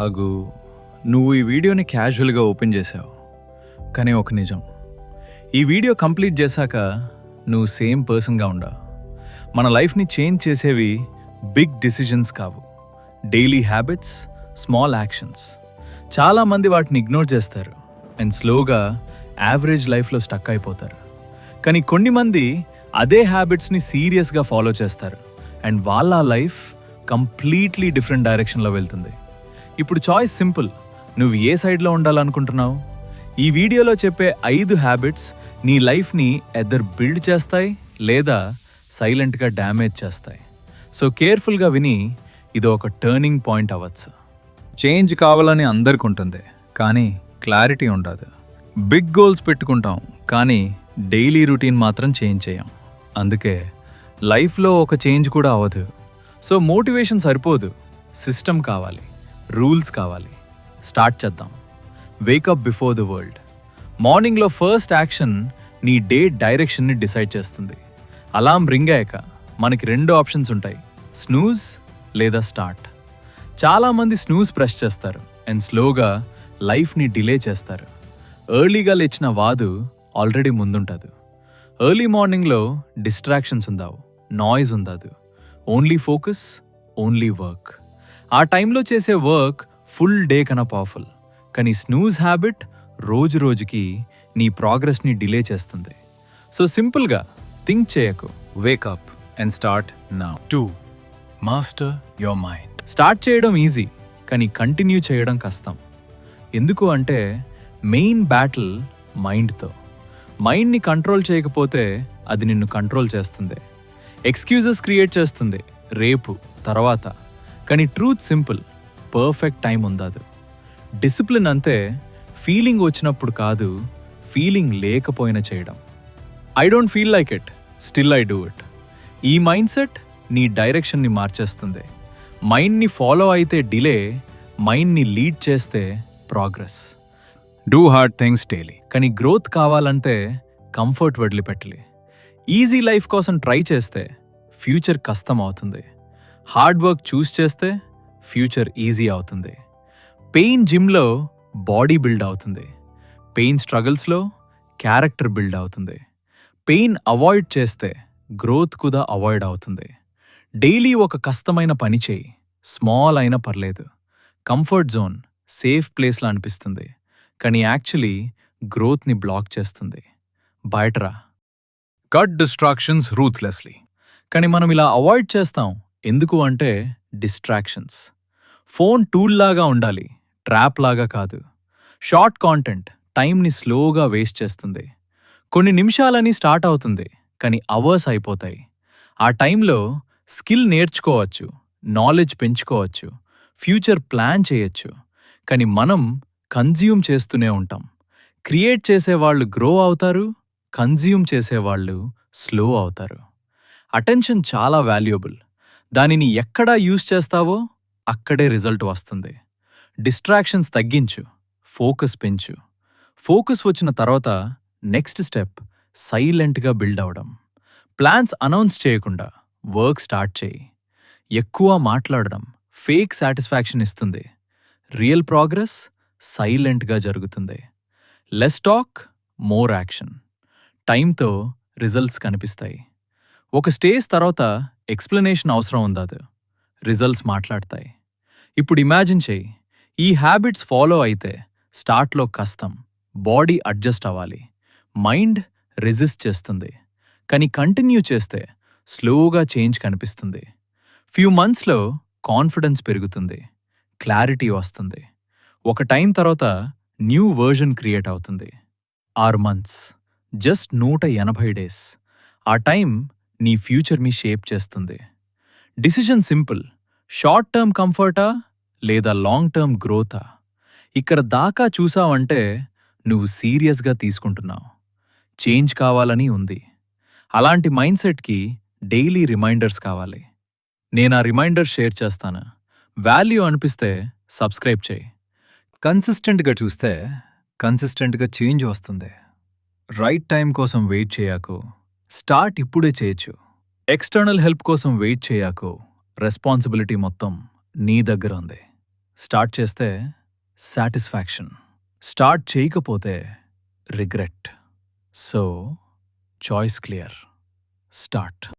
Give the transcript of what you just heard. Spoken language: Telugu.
ఆగు, నువ్వు ఈ వీడియోని క్యాజువల్గా ఓపెన్ చేసావు. కానీ ఒక నిజం, ఈ వీడియో కంప్లీట్ చేశాక నువ్వు సేమ్ పర్సన్గా ఉండవు. మన లైఫ్ని చేంజ్ చేసేవి బిగ్ డిసిజన్స్ కావు, డైలీ హ్యాబిట్స్, స్మాల్ యాక్షన్స్. చాలామంది వాటిని ఇగ్నోర్ చేస్తారు అండ్ స్లోగా యావరేజ్ లైఫ్లో స్టక్ అయిపోతారు. కానీ కొన్ని మంది అదే హ్యాబిట్స్ని సీరియస్గా ఫాలో చేస్తారు అండ్ వాళ్ళ లైఫ్ కంప్లీట్లీ డిఫరెంట్ డైరెక్షన్లో వెళ్తుంది. ఇప్పుడు చాయిస్ సింపుల్, నువ్వు ఏ సైడ్లో ఉండాలనుకుంటున్నావు? ఈ వీడియోలో చెప్పే 5 హ్యాబిట్స్ నీ లైఫ్ని ఎదర్ బిల్డ్ చేస్తాయి లేదా సైలెంట్గా డ్యామేజ్ చేస్తాయి. సో కేర్ఫుల్గా విని, ఇది ఒక టర్నింగ్ పాయింట్ అవ్వచ్చు. చేంజ్ కావాలని అందరికి ఉంటుంది, కానీ క్లారిటీ ఉండదు. బిగ్ గోల్స్ పెట్టుకుంటాం, కానీ డైలీ రొటీన్ మాత్రం చేంజ్ చేయం. అందుకే లైఫ్లో ఒక చేంజ్ కూడా అవ్వదు. సో మోటివేషన్ సరిపోదు, సిస్టమ్ కావాలి, రూల్స్ కావాలి. స్టార్ట్ చేద్దాం. Wake up before the world. మార్నింగ్లో ఫస్ట్ యాక్షన్ నీ డే డైరెక్షన్ని డిసైడ్ చేస్తుంది. అలారం రింగ్ అయ్యాక మనకి 2 ఆప్షన్స్ ఉంటాయి, స్నూజ్ లేదా స్టార్ట్. చాలామంది స్నూజ్ ప్రెస్ చేస్తారు అండ్ స్లోగా లైఫ్ని డిలే చేస్తారు. ఎర్లీగా లేచిన వాదు ఆల్రెడీ ముందుంటుంది. ఎర్లీ మార్నింగ్లో డిస్ట్రాక్షన్స్ ఉందావు, నాయిస్ ఉండదు, ఓన్లీ ఫోకస్, ఓన్లీ వర్క్. ఆ టైంలో చేసే వర్క్ ఫుల్ డే కన్నా పవర్ఫుల్. కానీ స్నూజ్ హ్యాబిట్ రోజు రోజుకి నీ ప్రోగ్రెస్ని డిలే చేస్తుంది. సో సింపుల్గా థింక్ చేయకు, wake up and start now. 2. Master your mind. Start చేయడం ఈజీ, కానీ కంటిన్యూ చేయడం కష్టం. ఎందుకు అంటే మెయిన్ బ్యాటిల్ మైండ్తో. మైండ్ని కంట్రోల్ చేయకపోతే అది నిన్ను కంట్రోల్ చేస్తుంది, ఎక్స్క్యూజెస్ క్రియేట్ చేస్తుంది, రేపు, తర్వాత. కానీ ట్రూత్ సింపుల్, పర్ఫెక్ట్ టైం ఉండదు. డిసిప్లిన్ అంతే, ఫీలింగ్ వచ్చినప్పుడు కాదు, ఫీలింగ్ లేకపోయినా చేయడం. I don't feel like it, still I do it. ఈ మైండ్ సెట్ నీ డైరెక్షన్ని మార్చేస్తుంది. మైండ్ని ఫాలో అయితే డిలే, మైండ్ని లీడ్ చేస్తే progress. Do hard things daily. కానీ గ్రోత్ కావాలంటే కంఫర్ట్ వదిలిపెట్టాలి. ఈజీ లైఫ్ కోసం ట్రై చేస్తే ఫ్యూచర్ కష్టం అవుతుంది. హార్డ్ వర్క్ చూస్ చేస్తే ఫ్యూచర్ ఈజీ అవుతుంది. పెయిన్ జిమ్లో బాడీ బిల్డ్ అవుతుంది, పెయిన్ స్ట్రగుల్స్లో క్యారెక్టర్ బిల్డ్ అవుతుంది. పెయిన్ అవాయిడ్ చేస్తే గ్రోత్ కూడా అవాయిడ్ అవుతుంది. డైలీ ఒక కష్టమైన పని చేయి, స్మాల్ అయినా పర్లేదు. కంఫర్ట్ జోన్ సేఫ్ ప్లేస్లా అనిపిస్తుంది, కానీ యాక్చువల్లీ గ్రోత్ని బ్లాక్ చేస్తుంది. బయటరా. Cut distractions ruthlessly. కానీ మనం ఇలా అవాయిడ్ చేస్తాం ఎందుకు అంటే డిస్ట్రాక్షన్స్. ఫోన్ టూల్ లాగా ఉండాలి, ట్రాప్ లాగా కాదు. షార్ట్ కాంటెంట్ టైంని స్లోగా వేస్ట్ చేస్తుంది. కొన్ని నిమిషాలని స్టార్ట్ అవుతుంది, కానీ అవర్స్ అయిపోతాయి. ఆ టైంలో స్కిల్ నేర్చుకోవచ్చు, నాలెడ్జ్ పెంచుకోవచ్చు, ఫ్యూచర్ ప్లాన్ చేయొచ్చు. కానీ మనం కన్జ్యూమ్ చేస్తూనే ఉంటాం. క్రియేట్ చేసేవాళ్ళు గ్రో అవుతారు, కన్జ్యూమ్ చేసేవాళ్ళు స్లో అవుతారు. అటెన్షన్ చాలా వాల్యుయబుల్. దానిని ఎక్కడ యూజ్ చేస్తావో అక్కడే రిజల్ట్ వస్తుంది. డిస్ట్రాక్షన్స్ తగ్గించు, ఫోకస్ పెంచు. ఫోకస్ వచ్చిన తర్వాత నెక్స్ట్ స్టెప్ సైలెంట్గా బిల్డ్ అవడం. ప్లాన్స్ అనౌన్స్ చేయకుండా వర్క్ స్టార్ట్ చేయి. ఎక్కువ మాట్లాడడం ఫేక్ సాటిస్ఫాక్షన్ ఇస్తుంది. రియల్ ప్రోగ్రెస్ సైలెంట్గా జరుగుతుంది. Less talk, more action. టైంతో రిజల్ట్స్ కనిపిస్తాయి. ఒక స్టేజ్ తర్వాత ఎక్స్ప్లెనేషన్ అవసరం ఉండదు, రిజల్ట్స్ మాట్లాడతాయి. ఇప్పుడు ఇమాజిన్ చేయి, ఈ హ్యాబిట్స్ ఫాలో అయితే స్టార్ట్లో కష్టం, బాడీ అడ్జస్ట్ అవ్వాలి, మైండ్ రెసిస్ట్ చేస్తుంది. కానీ కంటిన్యూ చేస్తే స్లోగా చేంజ్ కనిపిస్తుంది. ఫ్యూ మంత్స్లో కాన్ఫిడెన్స్ పెరుగుతుంది, క్లారిటీ వస్తుంది. ఒక టైం తర్వాత న్యూ వర్జన్ క్రియేట్ అవుతుంది. 6 months, జస్ట్ 180 days. ఆ టైం నీ ఫ్యూచర్ని షేప్ చేస్తుంది. డిసిజన్ సింపుల్, షార్ట్ టర్మ్ కంఫర్టా లేదా లాంగ్ టర్మ్ గ్రోతా? ఇక్కడ దాకా చూసావంటే నువ్వు సీరియస్గా తీసుకుంటున్నావు. చేంజ్ కావాలని ఉంది. అలాంటి మైండ్ సెట్కి డైలీ రిమైండర్స్ కావాలి. నేను ఆ రిమైండర్స్ షేర్ చేస్తాను. వాల్యూ అనిపిస్తే సబ్స్క్రైబ్ చేయి. కన్సిస్టెంట్గా చూస్తే కన్సిస్టెంట్గా చేంజ్ వస్తుంది. రైట్ టైం కోసం వెయిట్ చేయకు, స్టార్ట్ ఇప్పుడే చేయొచ్చు. ఎక్స్టర్నల్ హెల్ప్ కోసం వెయిట్ చేయకు, రెస్పాన్సిబిలిటీ మొత్తం నీ దగ్గర ఉంది. స్టార్ట్ చేస్తే సాటిస్ఫాక్షన్, స్టార్ట్ చేయకపోతే regret. So choice clear. Start.